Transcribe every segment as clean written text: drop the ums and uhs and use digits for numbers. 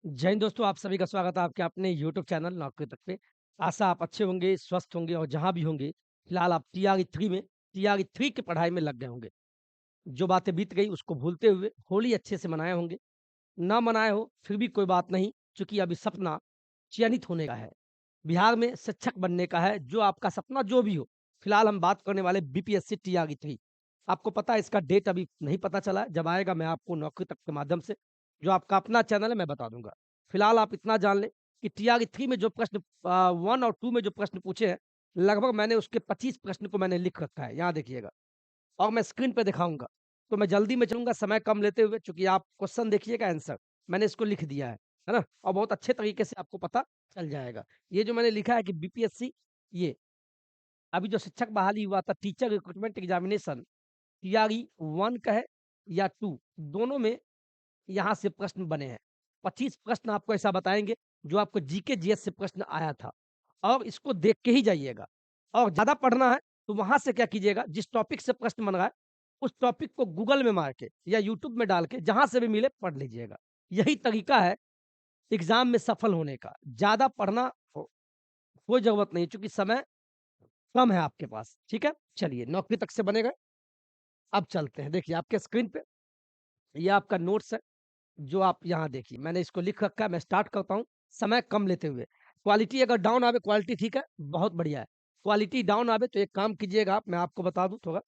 जय हिंद दोस्तों, आप सभी का स्वागत है आपके अपने यूट्यूब चैनल नौकरी तक पे। आशा आप अच्छे होंगे, स्वस्थ होंगे और जहाँ भी होंगे, फिलहाल आप टीआरई 3 की पढ़ाई में लग गए होंगे। जो बातें बीत गई उसको भूलते हुए होली अच्छे से मनाए होंगे। ना मनाए हो फिर भी कोई बात नहीं, चूँकि अभी सपना चयनित होने का है। बिहार में शिक्षक बनने का है, जो आपका सपना जो भी हो। फिलहाल हम बात करने वाले बीपीएससी टीआरई 3। आपको पता है इसका डेट अभी नहीं पता चला है, जब आएगा मैं आपको नौकरी तक के माध्यम से, जो आपका अपना चैनल है मैं बता दूँगा। फिलहाल आप इतना जान लें कि टीआरई 3 में जो प्रश्न 1 और 2 में जो प्रश्न पूछे हैं, लगभग मैंने उसके 25 प्रश्न को मैंने लिख रखा है, यहाँ देखिएगा। और मैं स्क्रीन पे दिखाऊँगा। तो मैं जल्दी में चलूँगा समय कम लेते हुए, चूँकि आप क्वेश्चन देखिएगा आंसर, मैंने इसको लिख दिया है ना? और बहुत अच्छे तरीके से आपको पता चल जाएगा। ये जो मैंने लिखा है कि बीपीएससी ये, अभी जो शिक्षक बहाली हुआ था टीचर रिक्रूटमेंट एग्जामिनेशन टीआरई 1 का है या 2 दोनों में यहाँ से प्रश्न बने हैं। 25 प्रश्न आपको ऐसा बताएँगे जो आपको जीके जीएस से प्रश्न आया था और इसको देख के ही जाइएगा। और ज़्यादा पढ़ना है तो वहाँ से क्या कीजिएगा, जिस टॉपिक से प्रश्न बन रहा है उस टॉपिक को गूगल में मार के या यूट्यूब में डाल के जहाँ से भी मिले पढ़ लीजिएगा। यही तरीका है एग्ज़ाम में सफल होने का। ज़्यादा पढ़ना हो कोई ज़रूरत नहीं, चूँकि समय कम है आपके पास, ठीक है? चलिए नौकरी तक से बने गए, अब चलते हैं। देखिए आपके स्क्रीन पे ये आपका नोट्स है, जो आप यहाँ देखिए मैंने इसको लिख रखा है, मैं स्टार्ट करता हूँ समय कम लेते हुए। क्वालिटी अगर डाउन आवे, क्वालिटी ठीक है, बहुत बढ़िया है। क्वालिटी डाउन आवे तो एक काम कीजिएगा आप, मैं आपको बता दूँ थोड़ा,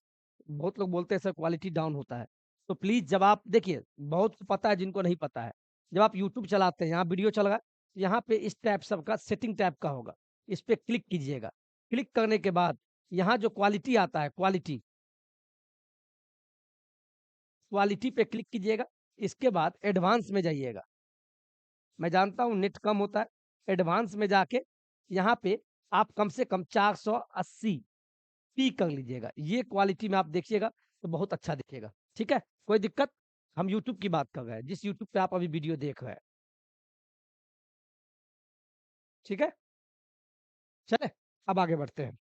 बहुत लोग बोलते हैं सर क्वालिटी डाउन होता है। तो प्लीज़ जब आप देखिए, बहुत को पता है जिनको नहीं पता है। जब आप यूट्यूब चलाते हैं, यहाँ वीडियो चल रहा है, यहाँ पे इस टैब सबका सेटिंग टैब का होगा। इस पे क्लिक कीजिएगा। क्लिक करने के बाद यहाँ जो क्वालिटी आता है, क्वालिटी पे क्लिक कीजिएगा। इसके बाद एडवांस में जाइएगा। मैं जानता हूँ नेट कम होता है, एडवांस में जाके यहाँ पे आप कम से कम 480 पी कर लीजिएगा। ये क्वालिटी में आप देखिएगा तो बहुत अच्छा दिखेगा, ठीक है? कोई दिक्कत? हम यूट्यूब की बात कर रहे हैं, जिस यूट्यूब पे आप अभी वीडियो देख रहे हैं, ठीक है? चलें, अब आगे बढ़ते हैं।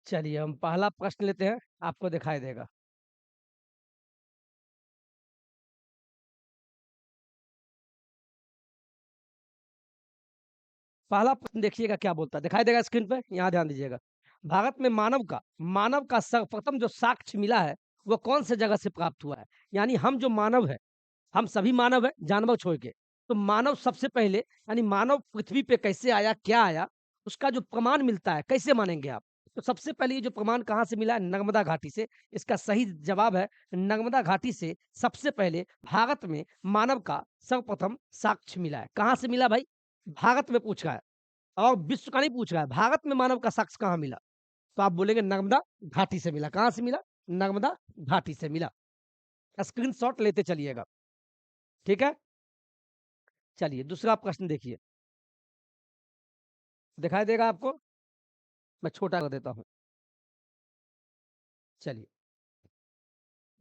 चलिए हम पहला प्रश्न लेते हैं, आपको दिखाई देगा। पहला प्रश्न देखिएगा क्या बोलता है, दिखाई देगा स्क्रीन पे? यहाँ ध्यान दीजिएगा। भारत में मानव का सर्वप्रथम जो साक्ष्य मिला है, वो कौन से जगह से प्राप्त हुआ है? यानी हम जो मानव है, हम सभी मानव हैं, जानवर छोड़ के। तो मानव सबसे पहले, यानी मानव पृथ्वी पे कैसे आया, क्या आया, उसका जो प्रमाण मिलता है, कैसे मानेंगे आप? तो सबसे पहले ये जो प्रमाण कहाँ से मिला है? नर्मदा घाटी से। इसका सही जवाब है नर्मदा घाटी से सबसे पहले भारत में मानव का सर्वप्रथम साक्ष्य मिला है। कहाँ से मिला भाई? भारत में पूछ रहा है और विश्व का नहीं पूछ रहा है, भारत में मानव का साक्ष्य कहाँ मिला? तो आप बोलेंगे नर्मदा घाटी से मिला। कहाँ से मिला? नर्मदा घाटी से मिला। स्क्रीनशॉट लेते चलिएगा, ठीक है? चलिए दूसरा प्रश्न देखिए, दिखाई देगा आपको? मैं छोटा कर देता हूँ। चलिए,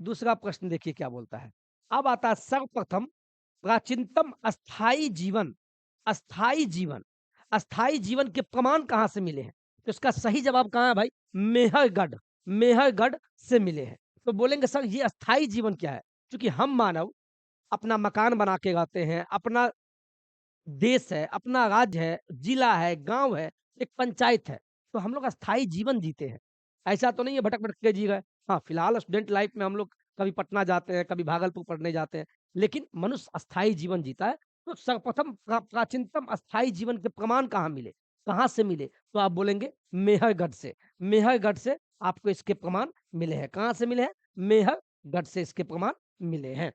दूसरा प्रश्न देखिए क्या बोलता है। अब आता है सर्वप्रथम प्राचीनतम अस्थाई जीवन, अस्थाई जीवन के प्रमाण कहाँ से मिले हैं? तो इसका सही जवाब कहाँ है भाई? मेहरगढ़, मेहरगढ़ से मिले हैं। तो बोलेंगे सर ये अस्थाई जीवन क्या है? क्योंकि हम मानव अपना मकान बना के रहते हैं, अपना देश है, अपना राज्य है, जिला है, गाँव है, एक पंचायत है, तो हम लोग अस्थाई जीवन जीते हैं। ऐसा तो नहीं है भटक-भटक के जी रहे। हाँ, फिलहाल स्टूडेंट लाइफ में हम लोग कभी पटना जाते हैं, कभी भागलपुर पढ़ने जाते हैं, लेकिन मनुष्य अस्थाई जीवन जीता है। तो सर्वप्रथम प्राचीनतम अस्थाई जीवन के प्रमाण कहाँ मिले? कहाँ से मिले? तो आप बोलेंगे मेहरगढ़ से। मेहरगढ़ से आपको इसके प्रमाण मिले हैं। कहाँ से मिले हैं? मेहरगढ़ से इसके प्रमाण मिले हैं।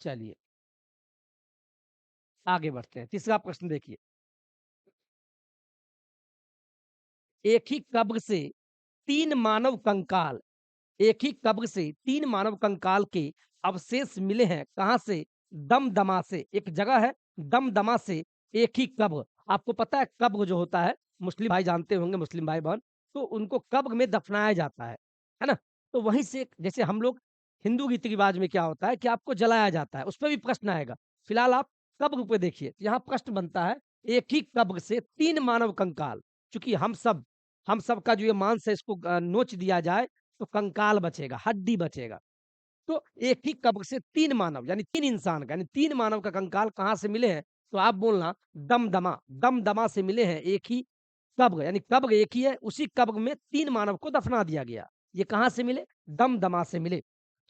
चलिए, आगे बढ़ते हैं। तीसरा प्रश्न देखिए। एक ही कब्र से 3 मानव कंकाल, एक ही कब्र से 3 मानव कंकाल के अवशेष मिले हैं। कहाँ से? दमदमा से। एक जगह है दमदमा से एक ही कब्र। आपको पता है कब्र जो होता है, मुस्लिम भाई जानते होंगे, मुस्लिम भाई-बहन, तो उनको कब्र में दफनाया जाता है ना? तो वहीं से जैसे हम लोग हिंदू रीति-रिवाज में क्या होता है कि आपको जलाया जाता है, उसपे भी प्रश्न आएगा। फिलहाल आप कब्र पे देखिए, यहाँ प्रश्न बनता है एक ही कब्र से 3 मानव कंकाल, चूँकि हम सब का जो ये मांस है इसको नोच दिया जाए तो कंकाल बचेगा, हड्डी बचेगा। तो एक ही कब्र से 3 मानव यानी 3 इंसान का यानी 3 मानव का कंकाल कहाँ से मिले हैं? तो आप बोलना दमदमा से मिले हैं एक ही कब्र यानी कब्र एक ही है, उसी कब्र में 3 मानव को दफना दिया गया। ये कहाँ से मिले? दमदमा से मिले।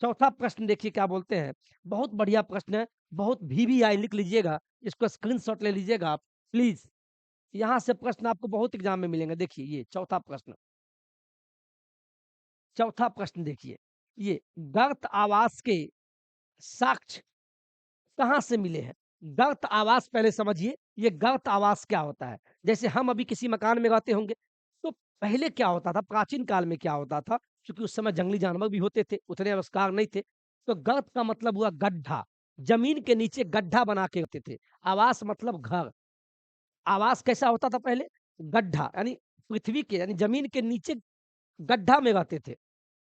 चौथा प्रश्न देखिए क्या बोलते हैं, बहुत बढ़िया प्रश्न है, बहुत वीवीआई लिख लीजिएगा, इसको स्क्रीनशॉट ले लीजिएगा आप प्लीज़। यहाँ से प्रश्न आपको बहुत एग्ज़ाम में मिलेंगे। देखिए ये चौथा प्रश्न देखिए, ये गर्त आवास के साक्ष्य कहाँ से मिले हैं? गर्त आवास पहले समझिए, ये गर्त आवास क्या होता है? जैसे हम अभी किसी मकान में रहते होंगे, तो पहले क्या होता था, प्राचीन काल में क्या होता था, क्योंकि उस समय जंगली जानवर भी होते थे, उतने आविष्कार नहीं थे, तो गर्त का मतलब हुआ गड्ढा, ज़मीन के नीचे गड्ढा बना के रखते थे। आवास मतलब घर, आवास कैसा होता था पहले? गड्ढा, यानी पृथ्वी के यानी ज़मीन के नीचे गड्ढा में रहते थे।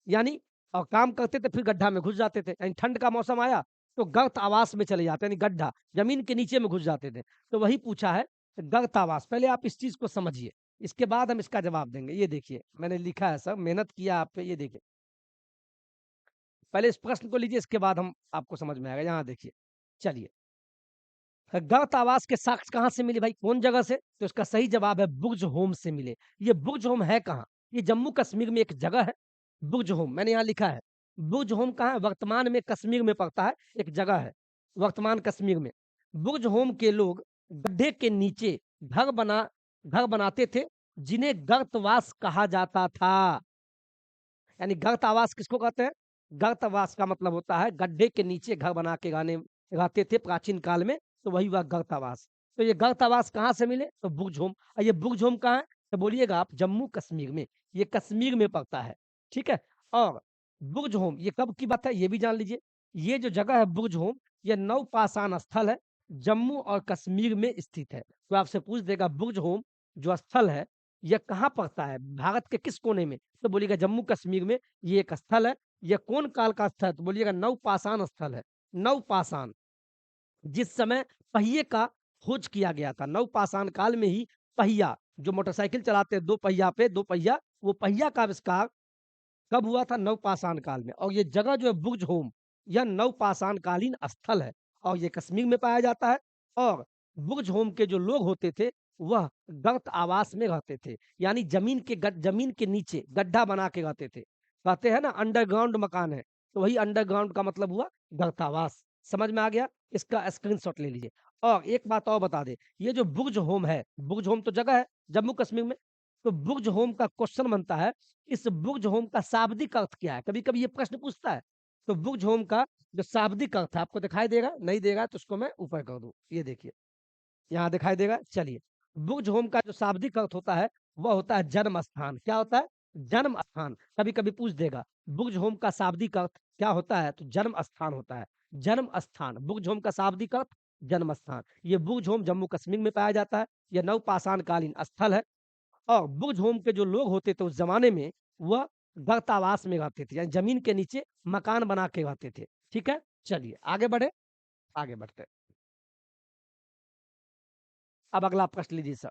यानी और काम करते थे फिर गड्ढा में घुस जाते थे। यानी ठंड का मौसम आया तो गर्त आवास में चले जाते यानी गड्ढा, ज़मीन के नीचे में घुस जाते थे। तो वही पूछा है गर्त आवास। पहले आप इस चीज़ को समझिए, इसके बाद हम इसका जवाब देंगे। ये देखिए, मैंने लिखा है सब, मेहनत किया आप पे, ये देखिए। पहले इस प्रश्न को लीजिए, इसके बाद हम आपको समझ में आएगा। यहाँ देखिए, चलिए। गर्त आवास के साक्ष्य कहाँ से मिले भाई? कौन जगह से? तो इसका सही जवाब है बुर्ज होम से मिले। ये बुर्ज होम है कहाँ? ये जम्मू कश्मीर में एक जगह है, बुर्ज होम, मैंने यहाँ लिखा है। बुर्ज होम कहाँ है? वर्तमान में कश्मीर में पड़ता है, एक जगह है, वर्तमान कश्मीर में। बुर्ज होम के लोग गड्ढे के नीचे घर बनाते थे, जिन्हें गर्तवास कहा जाता था। यानी गर्त आवास किसको कहते हैं? गर्त आवास का मतलब होता है गड्ढे के नीचे घर बना के रहते थे प्राचीन काल में, तो वही हुआ गर्त आवास। तो ये गर्त आवास कहाँ से मिले? तो बुर्ज होम। और ये बुर्ज होम कहाँ है? तो बोलिएगा आप जम्मू कश्मीर में, ये कश्मीर में पड़ता है, ठीक है? और बुर्ज होम ये कब की बात है ये भी जान लीजिए। ये जो जगह है बुर्ज होम, ये नवपाषाण स्थल है, जम्मू और कश्मीर में स्थित है। तो आपसे पूछ देगा बुर्ज होम जो स्थल है, ये कहाँ पड़ता है? भारत के किस कोने में? तो बोलिएगा जम्मू कश्मीर में ये एक स्थल है। ये कौन काल का स्थल है? तो बोलिएगा नवपाषाण स्थल है। नवपाषाण, जिस समय पहिए का खोज किया गया था, नवपाषाण काल में ही पहिया, जो मोटरसाइकिल चलाते हैं 2 पहिया पे 2 पहिया, वो पहिया का आविष्कार कब हुआ था? नवपाषाण काल में। और ये जगह जो है बुर्ज होम, यह नवपाषाण कालीन स्थल है और ये कश्मीर में पाया जाता है। और बुर्ज होम के जो लोग होते थे, वह गर्त आवास में रहते थे, यानी जमीन के नीचे गड्ढा बना के रहते थे। कहते हैं ना अंडरग्राउंड मकान है, तो वही अंडरग्राउंड का मतलब हुआ गर्त आवास। समझ में आ गया? इसका स्क्रीनशॉट ले लीजिए। और एक बात और बता दें, ये जो बुर्ज होम है, बुर्ज होम तो जगह है जम्मू कश्मीर में, तो बुर्ज होम का क्वेश्चन बनता है, इस बुर्ज होम का शाब्दिक अर्थ क्या है? कभी-कभी ये प्रश्न पूछता है। तो बुर्ज होम का जो शाब्दिक अर्थ है, आपको दिखाई देगा? नहीं देगा तो उसको मैं ऊपर कर दूँ। ये देखिए, यहाँ दिखाई देगा? चलिए, बुर्ज होम का जो शाब्दिक अर्थ होता है, वह होता है जन्म स्थान। क्या होता है? जन्म स्थान। कभी-कभी पूछ देगा, बुर्ज होम का शाब्दिक अर्थ क्या होता है? तो जन्म स्थान होता है। जन्म स्थान, बुर्ज होम का शाब्दिक अर्थ जन्म स्थान। ये बुर्ज होम जम्मू कश्मीर में पाया जाता है। यह नवपाषाण कालीन स्थल है। और बुर्ज होम के जो लोग होते थे उस ज़माने में, वह गर्तावास में रहते थे, यानी ज़मीन के नीचे मकान बना के रहते थे। ठीक है? चलिए आगे बढ़े, आगे बढ़ते हैं। अब अगला प्रश्न लीजिए सर,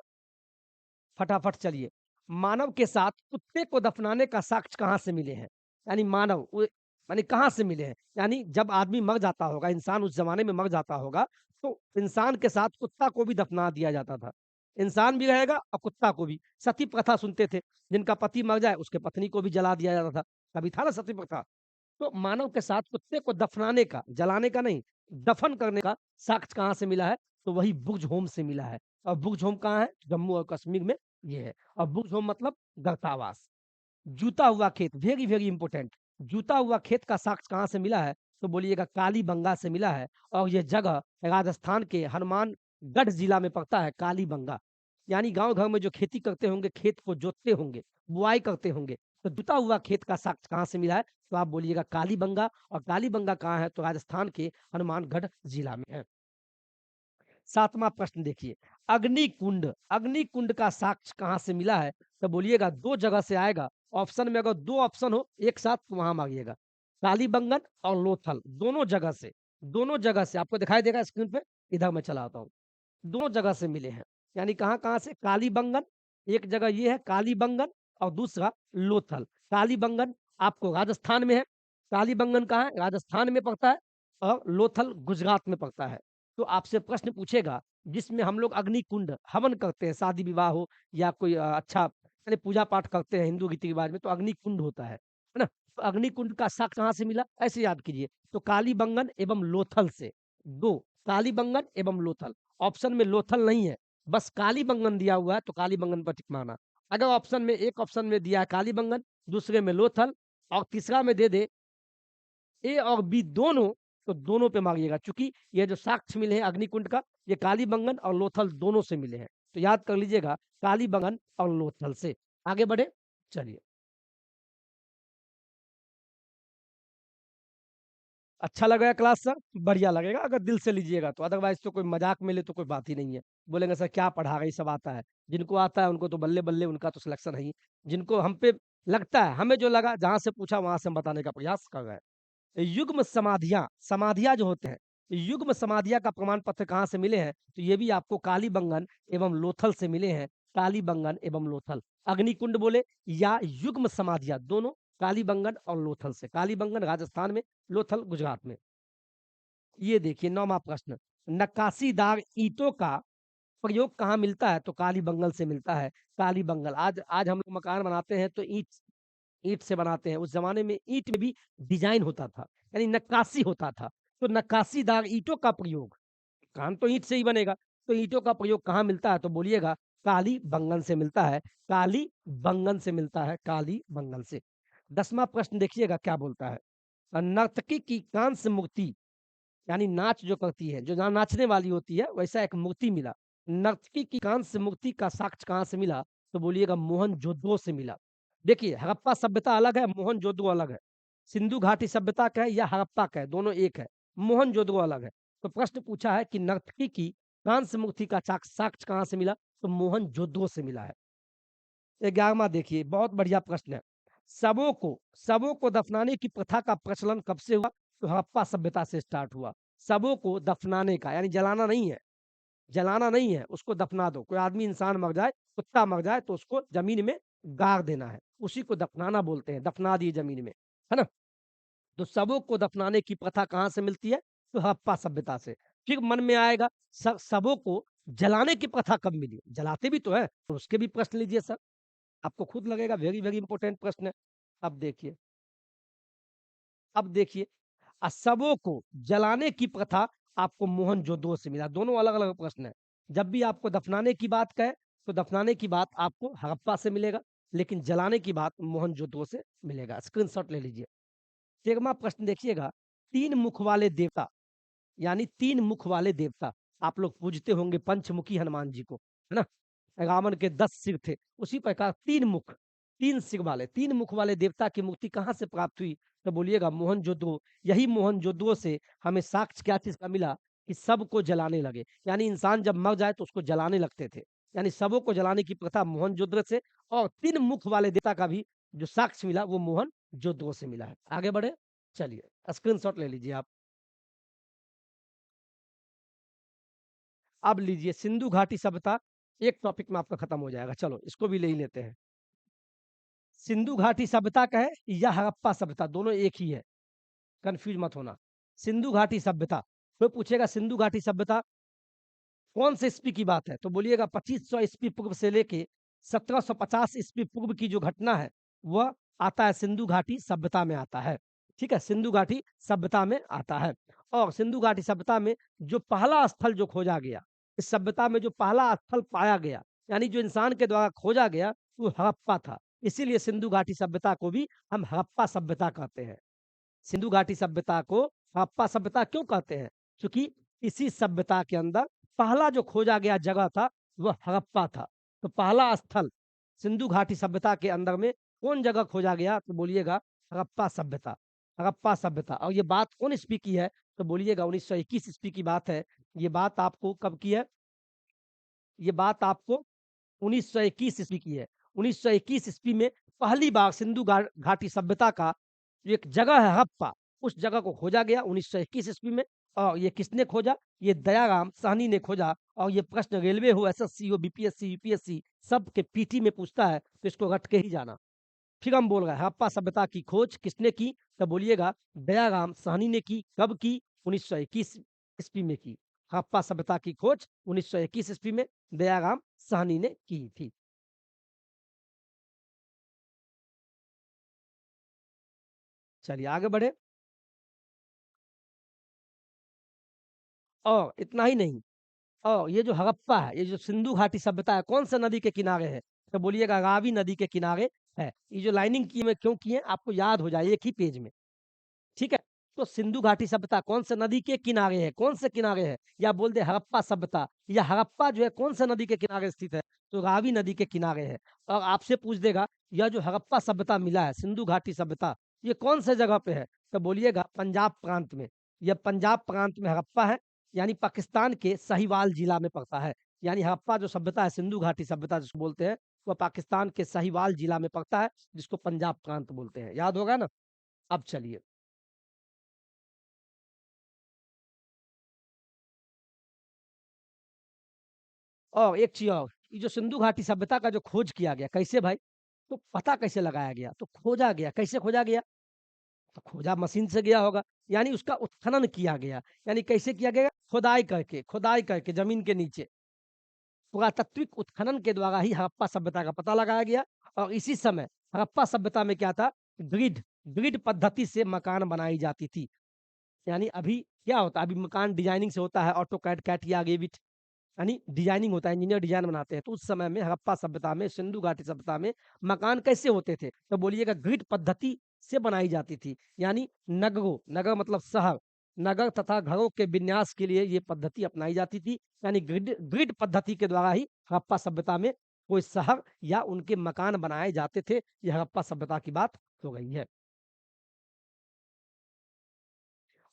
फटाफट चलिए। मानव के साथ कुत्ते को दफनाने का साक्ष्य कहाँ से मिले हैं? यानी मानव वो यानी कहाँ से मिले हैं? यानी जब आदमी मर जाता होगा, इंसान उस ज़माने में मर जाता होगा, तो इंसान के साथ कुत्ता को भी दफना दिया जाता था। इंसान भी रहेगा और कुत्ता को भी। सती प्रथा सुनते थे, जिनका पति मर जाए उसके पत्नी को भी जला दिया जाता था। कभी था ना सती प्रथा? तो मानव के साथ कुत्ते को दफनाने का, जलाने का नहीं, दफन करने का साक्ष्य कहाँ से मिला है? तो वही बुर्ज होम से मिला है। और बुर्ज होम कहाँ है? जम्मू और कश्मीर में ये है। और बुर्ज होम मतलब गर्तावास। जूता हुआ खेत, वेरी वेरी इंपॉर्टेंट। जूता हुआ खेत का साक्ष्य कहाँ से मिला है? तो बोलिएगा कालीबंगा से मिला है। और ये जगह राजस्थान के हनुमानगढ़ जिला में पड़ता है, कालीबंगा। यानी गांव घर में जो खेती करते होंगे, खेत को जोतते होंगे, बुआई करते होंगे, तो जुता हुआ खेत का साक्ष्य कहाँ से मिला है? तो आप बोलिएगा कालीबंगा। और कालीबंगा कहाँ है? तो राजस्थान के हनुमानगढ़ जिला में है। सातवां प्रश्न देखिए, अग्निकुंड, अग्निकुंड का साक्ष्य कहाँ से मिला है? तो बोलिएगा 2 जगह से आएगा। ऑप्शन में अगर 2 ऑप्शन हो एक साथ तो वहाँ माँगिएगा। कालीबंगन और लोथल, दोनों जगह से आपको दिखाई देगा स्क्रीन पे, इधर मैं चला आता हूँ। दोनों जगह से मिले हैं। यानी कहाँ-कहाँ से? कालीबंगन, एक जगह ये है कालीबंगन और दूसरा लोथल। कालीबंगन आपको राजस्थान में है, कालीबंगन कहाँ है? राजस्थान में पड़ता है और लोथल गुजरात में पड़ता है। तो आपसे प्रश्न पूछेगा जिसमें हम लोग अग्नि कुंड हवन करते हैं, शादी विवाह हो या कोई अच्छा यानी पूजा पाठ करते हैं हिंदू रीति-रिवाज में तो अग्नि कुंड होता है ना? तो अग्नि कुंड का साक्ष्य कहाँ से मिला? ऐसे याद कीजिए। तो कालीबंगन एवं लोथल से 2 कालीबंगन एवं लोथल। ऑप्शन में लोथल नहीं है, बस कालीबंगन दिया हुआ है तो कालीबंगन पर टिक मारना। अगर ऑप्शन में एक ऑप्शन में दिया है कालीबंगन, दूसरे में लोथल और तीसरा में दे दे ए और बी दोनों, तो दोनों पे मारिएगा चूँकि ये जो साक्ष्य मिले हैं अग्निकुंड का, ये कालीबंगन और लोथल दोनों से मिले हैं। तो याद कर लीजिएगा कालीबंगन और लोथल से। आगे बढ़े? चलिए। अच्छा लगेगा क्लास सर? बढ़िया लगेगा अगर दिल से लीजिएगा तो, अदरवाइज़ तो कोई मज़ाक में ले तो कोई बात ही नहीं है। बोलेंगे सर क्या पढ़ा रहे, ये सब आता है। जिनको आता है उनको तो बल्ले-बल्ले उनका तो सिलेक्शन है ही। जिनको हम पे लगता है, हमें जो लगा जहाँ से पूछा वहाँ से हम बताने का प्रयास कर रहे हैं। युग्म समाधियाँ, समाधियाँ जो होते हैं, युग्म समाधियाँ का प्रमाण पत्र कहाँ से मिले हैं? तो ये भी आपको कालीबंगन एवं लोथल से मिले हैं। कालीबंगन एवं लोथल। अग्निकुंड बोले या युग्म समाधियाँ, दोनों कालीबंगन और लोथल से। कालीबंगन राजस्थान में, लोथल गुजरात में। ये देखिए 9वाँ प्रश्न, नक्काशीदार ईंटों का प्रयोग कहाँ मिलता है? तो कालीबंगन से मिलता है। कालीबंगन आज आज हम लोग मकान बनाते हैं तो ईंट ईंट से बनाते हैं। उस ज़माने में ईंट में भी डिज़ाइन होता था, यानी नक्काशी होता था। तो नक्काशीदार ईंटों का प्रयोग, मकान तो ईंट से ही बनेगा, तो ईंटों का प्रयोग कहाँ मिलता है? तो बोलिएगा कालीबंगन से मिलता है। कालीबंगन से मिलता है, कालीबंगन से। 10वाँ प्रश्न देखिएगा क्या बोलता है? नर्तकी की कांस्य मूर्ति यानी नाच जो करती है, जो नाचने वाली होती है, वैसा एक मूर्ति मिला। नर्तकी की कांस्य मूर्ति का साक्ष्य कहाँ से मिला? तो बोलिएगा मोहनजोदड़ो से मिला। देखिए, हड़प्पा सभ्यता अलग है, मोहनजोदड़ो अलग है। सिंधु घाटी सभ्यता का है या हड़प्पा का है, दोनों एक है। मोहनजोदड़ो अलग है। तो प्रश्न पूछा है कि नर्तकी की कांस्य मूर्ति का साक्ष्य कहाँ से मिला? तो मोहनजोदड़ो से मिला है। 11वां देखिए, बहुत बढ़िया प्रश्न है। शवों को दफनाने की प्रथा का प्रचलन कब से हुआ? तो हड़प्पा सभ्यता से स्टार्ट हुआ। शवों को दफनाने का यानी जलाना नहीं है, उसको दफना दो। कोई आदमी इंसान मर जाए, कुत्ता मर जाए तो उसको ज़मीन में गाड़ देना है। उसी को दफनाना बोलते हैं, दफना दिए ज़मीन में, है ना? तो शवों को दफनाने की प्रथा कहाँ से मिलती है? तो हड़प्पा सभ्यता से। फिर मन में आएगा शवों को जलाने की प्रथा कब मिली? जलाते भी तो हैं, तो उसके भी प्रश्न लीजिए सर। आपको खुद लगेगा वेरी वेरी इंपॉर्टेंट प्रश्न है। अब देखिए अब देखिए शवों को जलाने की प्रथा आपको मोहनजोदड़ो से मिला। दोनों अलग-अलग प्रश्न हैं। जब भी आपको दफनाने की बात कहे, तो दफनाने की बात आपको हड़प्पा से मिलेगा, लेकिन जलाने की बात मोहनजोदड़ो से मिलेगा। स्क्रीनशॉट ले लीजिए। 13वां प्रश्न देखिएगा, 3 मुख वाले देवता यानी 3 मुख वाले देवता, आप लोग पूजते होंगे पंचमुखी हनुमान जी को, है ना? रावण के 10 सिर थे, उसी प्रकार 3 मुख, 3 सिर वाले, 3 मुख वाले देवता की मूर्ति कहाँ से प्राप्त हुई? तो बोलिएगा मोहनजोदड़ो। यही मोहनजोदड़ो से हमें साक्ष्य क्या चीज़ का मिला? कि सबको जलाने लगे, यानी इंसान जब मर जाए तो उसको जलाने लगते थे। यानी शवों को जलाने की प्रथा मोहनजोदड़ो से और 3 मुख वाले देवता का भी जो साक्ष्य मिला वो मोहनजोदड़ो से मिला है। आगे बढ़े? चलिए, स्क्रीनशॉट ले लीजिए आप। अब लीजिए सिंधु घाटी सभ्यता, एक टॉपिक में आपका खत्म हो जाएगा। चलो इसको भी ले ही लेते हैं। सिंधु घाटी सभ्यता का है या हड़प्पा सभ्यता, दोनों एक ही है, कंफ्यूज मत होना। सिंधु घाटी सभ्यता, कोई पूछेगा सिंधु घाटी सभ्यता कौन से ईस्वी की बात है? तो बोलिएगा 2500 ईस्वी पूर्व से लेके 1750 ईस्वी पूर्व की जो घटना है, वह आता है सिंधु घाटी सभ्यता में आता है। ठीक है? सिंधु घाटी सभ्यता में आता है और सिंधु घाटी सभ्यता में जो पहला स्थल जो खोजा गया, इस सभ्यता में जो पहला स्थल पाया गया, यानी जो इंसान के द्वारा खोजा गया, वो हड़प्पा था। इसीलिए सिंधु घाटी सभ्यता को भी हम हड़प्पा सभ्यता कहते हैं। सिंधु घाटी सभ्यता को हड़प्पा सभ्यता क्यों कहते हैं? क्योंकि इसी सभ्यता के अंदर पहला जो खोजा गया जगह था, वह हड़प्पा था। तो पहला स्थल सिंधु घाटी सभ्यता के अंदर में कौन जगह खोजा गया? तो बोलिएगा हड़प्पा सभ्यता। हड़प्पा सभ्यता और ये बात कौन ईस्वी की है? तो बोलिएगा 1921 ईस्वी की बात है। ये बात आपको कब की है? ये बात आपको 1921 ईस्वी की है। 1921 ईस्वी में पहली बार सिंधु घाटी सभ्यता का जो एक जगह है हड़प्पा, उस जगह को खोजा गया 1921 ईस्वी में और ये किसने खोजा? ये दयाराम साहनी ने खोजा। और ये प्रश्न रेलवे हो, एसएससी हो, बीपीएससी, यूपीएससी सब के पीटी में पूछता है, तो इसको रट के ही जाना। फिर हम बोल रहे हैं हड़प्पा सभ्यता की खोज किसने की? तो बोलिएगा दयाराम साहनी ने की। कब की? 1921 ईस्वी में की। हड़प्पा सभ्यता की खोज 1921 ईस्वी में दयाराम साहनी ने की थी। चलिए आगे बढ़े। और इतना ही नहीं, और ये जो हड़प्पा है, ये जो सिंधु घाटी सभ्यता है, कौन सा नदी के किनारे है? तो बोलिएगा रावी नदी के किनारे है। ये जो लाइनिंग की मैं क्यों की है, आपको याद हो जाए एक ही पेज में। ठीक है? तो सिंधु घाटी सभ्यता कौन से नदी के किनारे है? कौन से किनारे है? या बोल दे हड़प्पा सभ्यता, या हड़प्पा जो है कौन से नदी के किनारे स्थित है? तो रावी नदी के किनारे है। और आपसे पूछ देगा यह जो हड़प्पा सभ्यता मिला है, सिंधु घाटी सभ्यता, ये कौन से जगह पे है? तो बोलिएगा पंजाब प्रांत में। यह पंजाब प्रांत में हड़प्पा है, यानी पाकिस्तान के साहिवाल जिला में पड़ता है। यानी हड़प्पा जो सभ्यता है, सिंधु घाटी सभ्यता जिसको बोलते हैं, वह पाकिस्तान के साहिवाल जिला में पड़ता है, जिसको पंजाब प्रांत बोलते हैं। याद होगा ना? अब चलिए। और एक चीज और, ये जो सिंधु घाटी सभ्यता का जो खोज किया गया, कैसे भाई? तो पता कैसे लगाया गया? तो खोजा गया, कैसे खोजा गया? तो खोजा मशीन से गया होगा, यानी उसका उत्खनन किया गया। यानी कैसे किया गया? खुदाई करके, खुदाई करके जमीन के नीचे पुरातात्विक उत्खनन के द्वारा ही हड़प्पा सभ्यता का पता लगाया गया। और इसी समय हड़प्पा सभ्यता में क्या था? ग्रिड, ग्रिड पद्धति से मकान बनाई जाती थी। यानी अभी क्या होता है? अभी मकान डिजाइनिंग से होता है, ऑटो कैड, कैटिया, गेविट, यानी डिजाइनिंग होता है, इंजीनियर डिजाइन बनाते हैं। तो उस समय में हड़प्पा सभ्यता में, सिंधु घाटी सभ्यता में मकान कैसे होते थे? तो बोलिएगा ग्रिड पद्धति से बनाई जाती थी। यानी नगरों, नगर मतलब शहर, नगर तथा घरों के विन्यास के लिए ये पद्धति अपनाई जाती थी। यानी ग्रिड, ग्रिड पद्धति के द्वारा ही हड़प्पा सभ्यता में कोई शहर या उनके मकान बनाए जाते थे। यह हड़प्पा सभ्यता की बात हो गई है।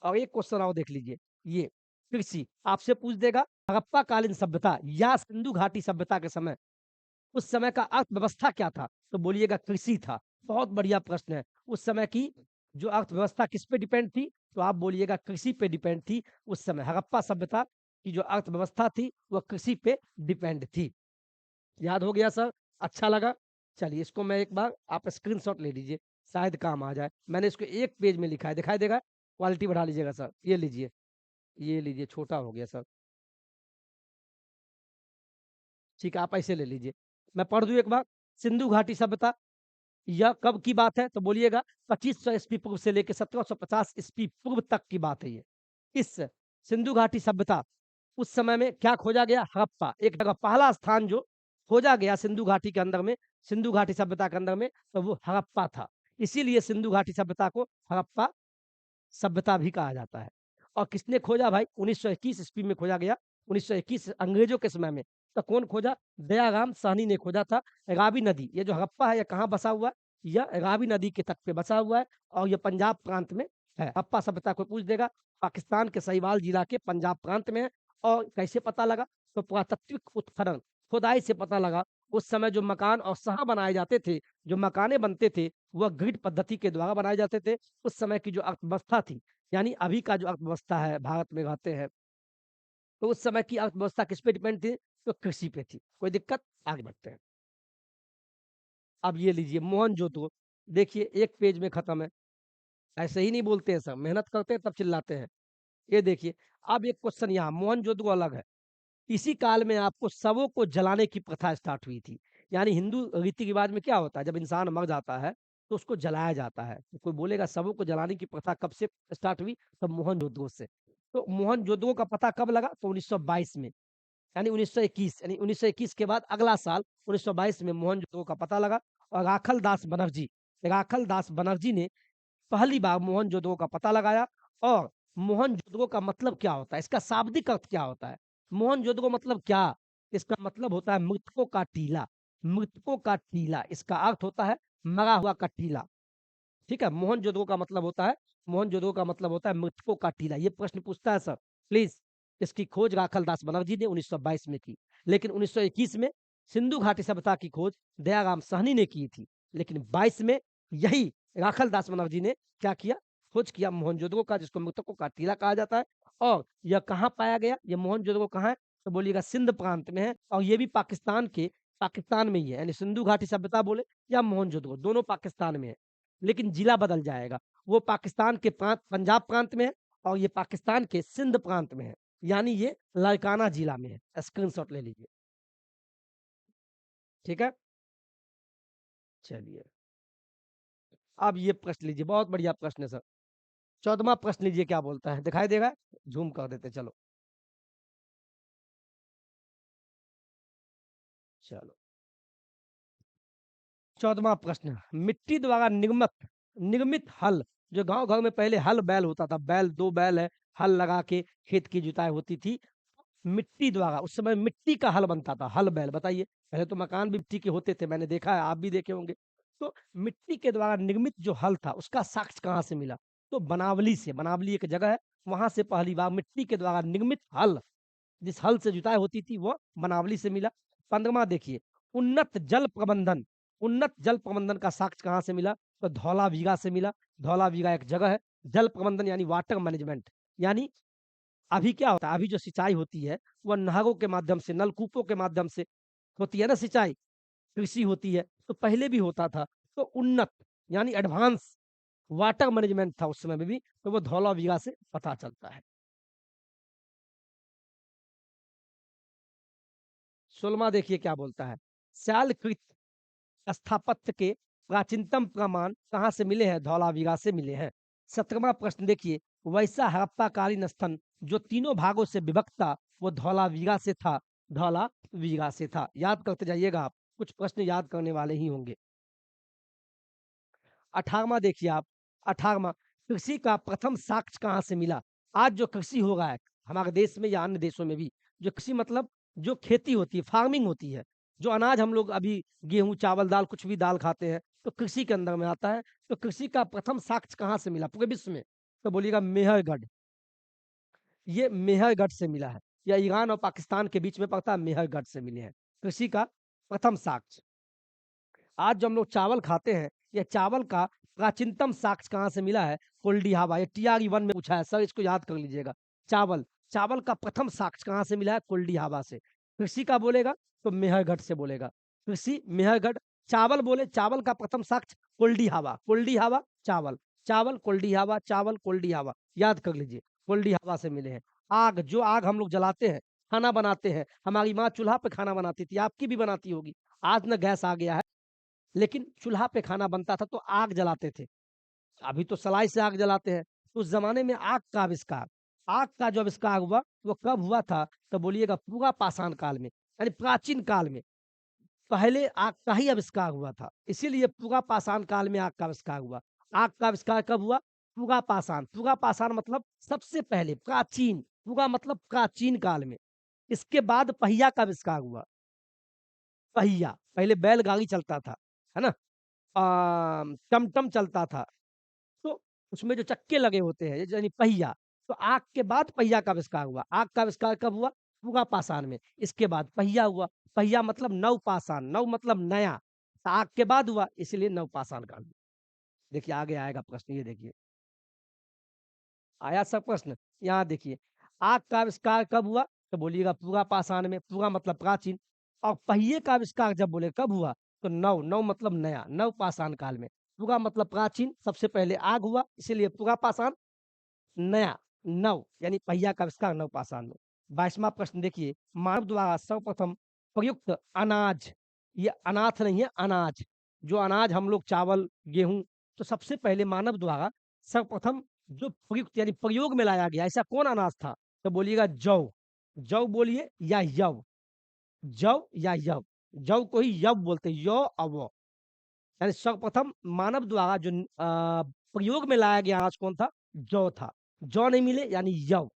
और एक क्वेश्चन और देख लीजिए, ये कृषि आपसे पूछ देगा, हड़प्पा कालीन सभ्यता या सिंधु घाटी सभ्यता के समय उस समय का अर्थव्यवस्था क्या था? तो बोलिएगा कृषि था। बहुत बढ़िया प्रश्न है। उस समय की जो अर्थव्यवस्था किस पे डिपेंड थी? तो आप बोलिएगा कृषि पे डिपेंड थी। उस समय हड़प्पा सभ्यता की जो अर्थव्यवस्था थी, वह कृषि पे डिपेंड थी। याद हो गया सर? अच्छा लगा? चलिए इसको मैं एक बार आप स्क्रीनशॉट ले लीजिए, शायद काम आ जाए। मैंने इसको एक पेज में लिखा है, दिखाई देगा? क्वालिटी बढ़ा लीजिएगा सर। ये लीजिए, ये लीजिए, छोटा हो गया सर। ठीक है, आप ऐसे ले लीजिए। मैं पढ़ दूं एक बार। सिंधु घाटी सभ्यता यह कब की बात है? तो बोलिएगा 2500 ईस्वी पूर्व से लेकर 1750 ईस्वी पूर्व तक की बात है ये। इस सिंधु घाटी सभ्यता, उस समय में क्या खोजा गया? हड़प्पा। एक जगह पहला स्थान जो खोजा गया सिंधु घाटी के अंदर में, सिंधु घाटी सभ्यता के अंदर में, तो वो हड़प्पा था। इसीलिए सिंधु घाटी सभ्यता को हड़प्पा सभ्यता भी कहा जाता है। और किसने खोजा भाई? 1921 ईस्वी में खोजा गया। 1921 अंग्रेजों के समय में। तो कौन खोजा? दयाराम साहनी ने खोजा था। रावी नदी, ये जो हड़प्पा है, ये कहाँ बसा हुआ है? यह रावी नदी के तट पे बसा हुआ है, और ये पंजाब प्रांत में है। हड़प्पा सभ्यता को पूछ देगा, पाकिस्तान के सहीवाल जिला के पंजाब प्रांत में है। और कैसे पता लगा? तो पुरातात्विक उत्खनन, खुदाई से पता लगा। उस समय जो मकान और शहर बनाए जाते थे, जो मकाने बनते थे, वह ग्रिड पद्धति के द्वारा बनाए जाते थे। उस समय की जो अर्थव्यवस्था थी, यानी अभी का जो अर्थव्यवस्था है, भारत में रहते हैं, तो उस समय की अर्थव्यवस्था किस पे डिपेंड थी? तो कृषि पे थी। कोई दिक्कत? आगे बढ़ते हैं। अब ये लीजिए मोहनजोदड़ो। देखिए एक पेज में खत्म है। ऐसे ही नहीं बोलते हैं सब, मेहनत करते हैं तब चिल्लाते हैं। ये देखिए, अब एक क्वेश्चन यहाँ, मोहनजोदड़ो अलग है। इसी काल में आपको शवों को जलाने की प्रथा स्टार्ट हुई थी। यानी हिंदू रीति रिवाज में क्या होता है, जब इंसान मर जाता है तो उसको जलाया जाता है। तो कोई बोलेगा शवों को जलाने की प्रथा कब से स्टार्ट हुई? तब मोहनजोदड़ो से। तो मोहनजोदड़ो का पता कब लगा? तो 1922 में। यानी 1921, यानी 1921 के बाद अगला साल 1922 में मोहनजोदड़ो का पता लगा। और राखल दास बनर्जी, राखल दास बनर्जी ने पहली बार मोहनजोदड़ो का पता लगाया। और मोहनजोदड़ो का मतलब क्या होता है? इसका शाब्दिक अर्थ क्या होता है? मोहनजोदड़ो मतलब क्या? इसका मतलब होता है मृतकों का टीला। मृतकों का टीला, इसका अर्थ होता है मरा हुआ का टीला। ठीक है, मोहनजोदड़ो का मतलब होता है, मोहनजोदड़ो का मतलब होता है मृतकों का टीला। ये प्रश्न पूछता है सर, प्लीज। इसकी खोज राखल दास बनर्जी ने 1922 में की। लेकिन 1921 में सिंधु घाटी सभ्यता की खोज दयाराम साहनी ने की थी। लेकिन 22 में यही राखल दास बनर्जी ने क्या किया? खोज किया मोहनजोदड़ो का, जिसको मृतकों का टीला कहा जाता है। और यह कहाँ पाया गया? ये मोहनजोदड़ो कहाँ है? तो बोलिएगा सिंध प्रांत में है और ये भी पाकिस्तान में ही है, यानी सिंधु घाटी सभ्यता बोले या मोहनजोदड़ो, दोनों पाकिस्तान में है। लेकिन जिला बदल जाएगा, वो पाकिस्तान के पंजाब प्रांत में है और ये पाकिस्तान के सिंध प्रांत में है, यानी ये लाड़काना जिला में है। स्क्रीनशॉट ले लीजिए। ठीक है? चलिए, अब ये प्रश्न लीजिए, बहुत बढ़िया प्रश्न है सर। 14वां प्रश्न लीजिए क्या बोलता है, दिखाई देगा? ज़ूम कर देते हैं, चलो। चलो, 14वां प्रश्न, मिट्टी द्वारा निर्मित हल, जो गाँव घर में पहले हल बैल होता था, बैल 2 बैल है, हल लगा के खेत की जुताई होती थी। मिट्टी द्वारा, उस समय मिट्टी का हल बनता था, हल बैल, बताइए। पहले तो मकान भी मिट्टी के होते थे, मैंने देखा है, आप भी देखे होंगे। तो मिट्टी के द्वारा निर्मित जो हल था, उसका साक्ष्य कहाँ से मिला? तो बनावली से, बनावली एक जगह है, वहां से पहली बार मिट्टी के द्वारा निर्मित हल, जिस हल से जुताई होती थी, वो बनावली से मिला। 15वां देखिए, उन्नत जल प्रबंधन, उन्नत जल प्रबंधन का साक्ष्य कहाँ से मिला? तो धौलावीरा से मिला। धौलावीरा एक जगह है, जल प्रबंधन यानी वाटर मैनेजमेंट, यानी अभी क्या होता है, अभी जो सिंचाई होती है, वह नहरों के माध्यम से, नलकूपों के माध्यम से होती है ना सिंचाई, कृषि होती है, तो पहले भी होता था। तो उन्नत यानी एडवांस वाटर मैनेजमेंट था उस समय में भी, तो वो धौलावीरा से पता चलता है। 16वां देखिए क्या बोलता है, शालकृत स्थापत्य के प्राचीनतम प्रमाण कहाँ से मिले हैं? धौलावीरा से मिले हैं। 17वां प्रश्न देखिए, वैसा हड़प्पाकालीन स्थल जो तीनों भागों से विभक्त था, वो धौलावीरा से था, धौलावीरा से था। याद करते जाइएगा आप, कुछ प्रश्न याद करने वाले ही होंगे। 18वां देखिए आप, 18वां, कृषि का प्रथम साक्ष्य कहाँ से मिला? आज जो कृषि हो रहा है हमारे देश में या अन्य देशों में भी, जो कृषि मतलब जो खेती होती है, फार्मिंग होती है, जो अनाज हम लोग अभी गेहूँ, चावल, दाल, कुछ भी दाल खाते हैं, तो कृषि के अंदर में आता है। तो कृषि का प्रथम साक्ष्य कहाँ से मिला पूरे विश्व में? तो बोलिएगा मेहरगढ़। ये मेहरगढ़ से मिला है, या ईरान और पाकिस्तान के बीच में पड़ता है, मेहरगढ़ से मिले हैं कृषि का प्रथम साक्ष्य। आज जो हम लोग चावल खाते हैं, ये चावल का प्राचीनतम साक्ष्य कहाँ से मिला है? कोल्डिहावा। ये टीआरई 1 में पूछा है सर, इसको याद कर लीजिएगा। चावल, चावल का प्रथम साक्ष्य कहाँ से मिला है? कोल्डिहावा से। कृषि का बोलेगा तो मेहरगढ़ से बोलेगा। कृषि मेहरगढ़, चावल बोले, चावल का प्रथम साक्ष्य कोल्डिहावा, कोल्डिहावा चावल, चावल कोल्डिहावा, चावल कोल्डिहावा, याद कर लीजिए, कोल्डिहावा से मिले हैं। आग, जो आग हम लोग जलाते हैं, खाना बनाते हैं, हमारी माँ चूल्हा पे खाना बनाती थी, आपकी भी बनाती होगी। आज ना गैस आ गया है, लेकिन चूल्हा पे खाना बनता था तो आग जलाते थे। अभी तो सलाई से आग जलाते हैं। तो उस ज़माने में आग का जो आविष्कार हुआ, वो कब हुआ था? तो बोलिएगा पूरा पाषाण काल में, यानी प्राचीन काल में। पहले आग का ही आविष्कार हुआ था। इसीलिए पूरा पाषाण काल में आग का आविष्कार हुआ। आग का आविष्कार कब हुआ? पूरा पाषाण मतलब सबसे पहले प्राचीन, पूरा मतलब प्राचीन काल में। इसके बाद पहिया का आविष्कार हुआ। पहिया, पहले बैलगाड़ी चलता था, है ना? टमटम चलता था, तो उसमें जो चक्के लगे होते हैं, यानी पहिया, तो आग के बाद पहिया का आविष्कार हुआ। आग का आविष्कार कब हुआ? पूरा पाषाण में। इसके बाद पहिया हुआ। पहिया मतलब नवपाषाण, नव मतलब नया, तो आग के बाद हुआ, इसीलिए नवपाषाण काल। देखिए आगे आएगा प्रश्न, ये देखिए आया सब प्रश्न। यहाँ देखिए, आग का आविष्कार कब हुआ? तो बोलिएगा पूरा पाषाण में, पूरा मतलब प्राचीन। और पहिए का आविष्कार जब बोले कब हुआ? तो नव, नव मतलब नया, नव पाषाण काल में। पूरा मतलब प्राचीन, सबसे पहले आग हुआ, इसीलिए पूरा पाषाण। नया, नव यानी पहिया का आविष्कार नव पाषाण में। 22वां प्रश्न देखिए, मानव द्वारा सर्वप्रथम प्रयुक्त अनाज, ये अनाथ नहीं है, अनाज, जो अनाज हम लोग चावल, गेहूं, तो सबसे पहले मानव द्वारा सर्वप्रथम जो प्रयुक्त यानी प्रयोग में लाया गया, ऐसा कौन अनाज था? तो बोलिएगा जौ। जौ बोलिए या यव, जौ या यव, जौ को ही यव बोलते हैं, यौ और वो, यानी सर्वप्रथम मानव द्वारा जो प्रयोग में लाया गया अनाज कौन था? जौ था। जौ नहीं मिले यानी यव।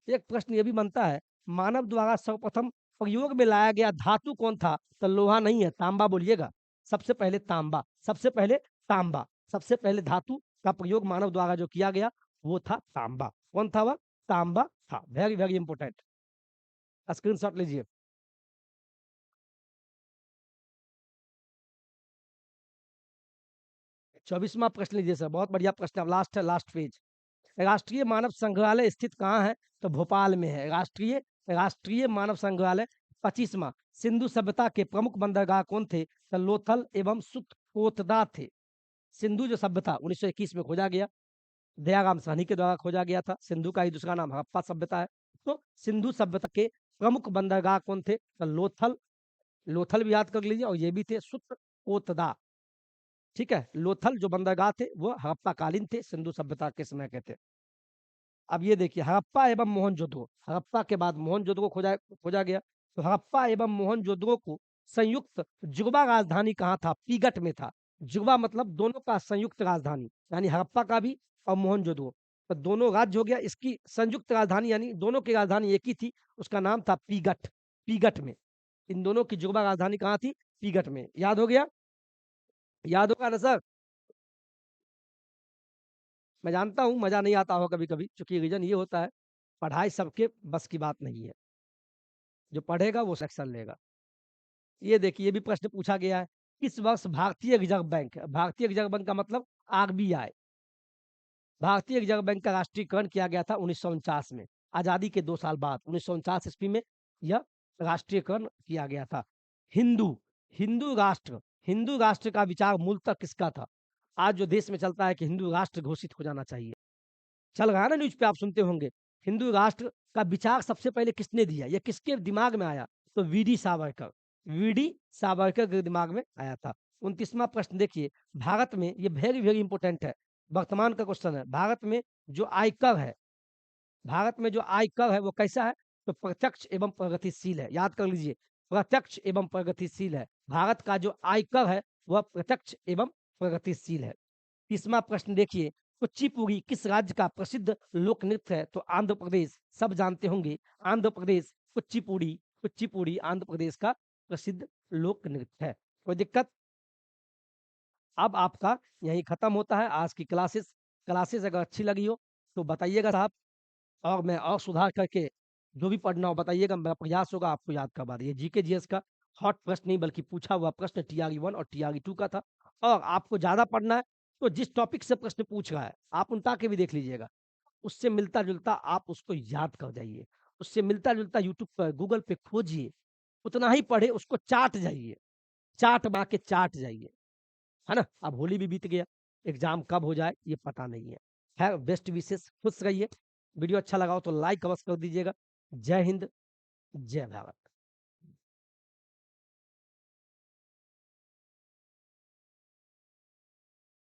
एक प्रश्न ये भी बनता है, मानव द्वारा सर्वप्रथम प्रयोग में लाया गया धातु कौन था? तो लोहा नहीं है, तांबा बोलिएगा। सबसे पहले तांबा, सबसे पहले तांबा, सबसे पहले धातु का प्रयोग मानव द्वारा जो किया गया, वो था तांबा। कौन था वह? तांबा था। वेरी वेरी इंपॉर्टेंट, स्क्रीनशॉट लीजिए। 24वां प्रश्न लीजिए सर, बहुत बढ़िया प्रश्न है, लास्ट है, लास्ट पेज। राष्ट्रीय मानव संग्रहालय स्थित कहाँ है? तो भोपाल में है। राष्ट्रीय राष्ट्रीय मानव संग्रहालय। 25वां, सिंधु सभ्यता के प्रमुख बंदरगाह कौन थे? तो लोथल एवं सुखकोटदा थे। सिंधु जो सभ्यता 1921 में खोजा गया, दयाराम साहनी के द्वारा खोजा गया था। सिंधु का ही दूसरा नाम हड़प्पा सभ्यता है। तो सिंधु सभ्यता के प्रमुख बंदरगाह कौन थे? तो लोथल, लोथल भी याद कर लीजिए, और ये भी थे सुखकोटदा। ठीक है, लोथल जो बंदरगाह थे वो हड़प्पा कालीन थे, सिंधु सभ्यता के समय के थे। अब ये देखिए, हड़प्पा एवं मोहनजोदड़ो, हड़प्पा के बाद मोहनजोदड़ो खोजा खोजा गया। तो हड़प्पा एवं मोहनजोदड़ो को संयुक्त जुड़वा राजधानी कहाँ था? पीगट में था। जुड़वा मतलब दोनों का संयुक्त राजधानी, यानी हड़प्पा का भी और मोहनजोदड़ो, तो दोनों राज्य हो गया। इसकी संयुक्त राजधानी यानी दोनों की राजधानी एक ही थी, उसका नाम था पीगट। पीगट में इन दोनों की जुड़वा राजधानी कहाँ थी? पीगट में। याद हो गया? याद होगा ना सर? मैं जानता हूँ मजा नहीं आता हो कभी कभी, क्योंकि रीजन ये होता है, पढ़ाई सबके बस की बात नहीं है। जो पढ़ेगा वो सेक्शन लेगा। ये देखिए, ये भी प्रश्न पूछा गया है। किस वर्ष भारतीय रिजर्व बैंक, भारतीय रिजर्व बैंक का मतलब आरबीआई, भारतीय रिजर्व बैंक का राष्ट्रीयकरण किया गया था 1949 में, आजादी के 2 साल बाद 1949 ईस्वी में यह राष्ट्रीयकरण किया गया था। हिंदू हिंदू राष्ट्र, हिंदू राष्ट्र का विचार मूलतः किसका था? आज जो देश में चलता है कि हिंदू राष्ट्र घोषित हो जाना चाहिए, चल रहा है ना न्यूज पे, आप सुनते होंगे। हिंदू राष्ट्र का विचार सबसे पहले किसने दिया, ये किसके दिमाग में आया? तो वीडी सावरकर, वीडी सावरकर के दिमाग में आया था। 29वां प्रश्न देखिए, भारत में, ये वेरी वेरी इंपॉर्टेंट है, वर्तमान का क्वेश्चन है। भारत में जो आयकर है, भारत में जो आयकर है वो कैसा है? तो प्रत्यक्ष एवं प्रगतिशील है। याद कर लीजिए, प्रत्यक्ष एवं प्रगतिशील है। भारत का जो आयकर है वह प्रत्यक्ष एवं प्रगतिशील है। 30वां प्रश्न देखिए, कुचिपुड़ी किस राज्य का प्रसिद्ध लोक नृत्य है? तो आंध्र प्रदेश, सब जानते होंगे, आंध्र प्रदेश, कुचिपुड़ी, कुचिपुड़ी आंध्र प्रदेश का प्रसिद्ध लोक नृत्य है। कोई दिक्कत? अब आपका यही खत्म होता है आज की क्लासेस। क्लासेस अगर अच्छी लगी हो तो बताइएगा साहब, और मैं और सुधार करके जो भी पढ़ना हो बताइएगा, मेरा प्रयास होगा आपको याद करवा दिए। जीके जीएस का हॉट प्रश्न नहीं बल्कि पूछा हुआ प्रश्न टीआरई 1 और टीआरई 2 का था। और आपको ज्यादा पढ़ना है तो जिस टॉपिक से प्रश्न पूछ रहा है आप उल्टा के भी देख लीजिएगा, उससे मिलता जुलता आप उसको याद कर जाइए, उससे मिलता जुलता यूट्यूब पर गूगल पे खोजिए, उतना ही पढ़े, उसको चाट जाइए, चाट बना के चाट जाइए, है ना? अब होली भी बीत गया, एग्जाम कब हो जाए ये पता नहीं है बेस्ट विशेष, खुश रहिए। वीडियो अच्छा लगा हो तो लाइक अवश्य कर दीजिएगा। जय हिंद, जय भारत।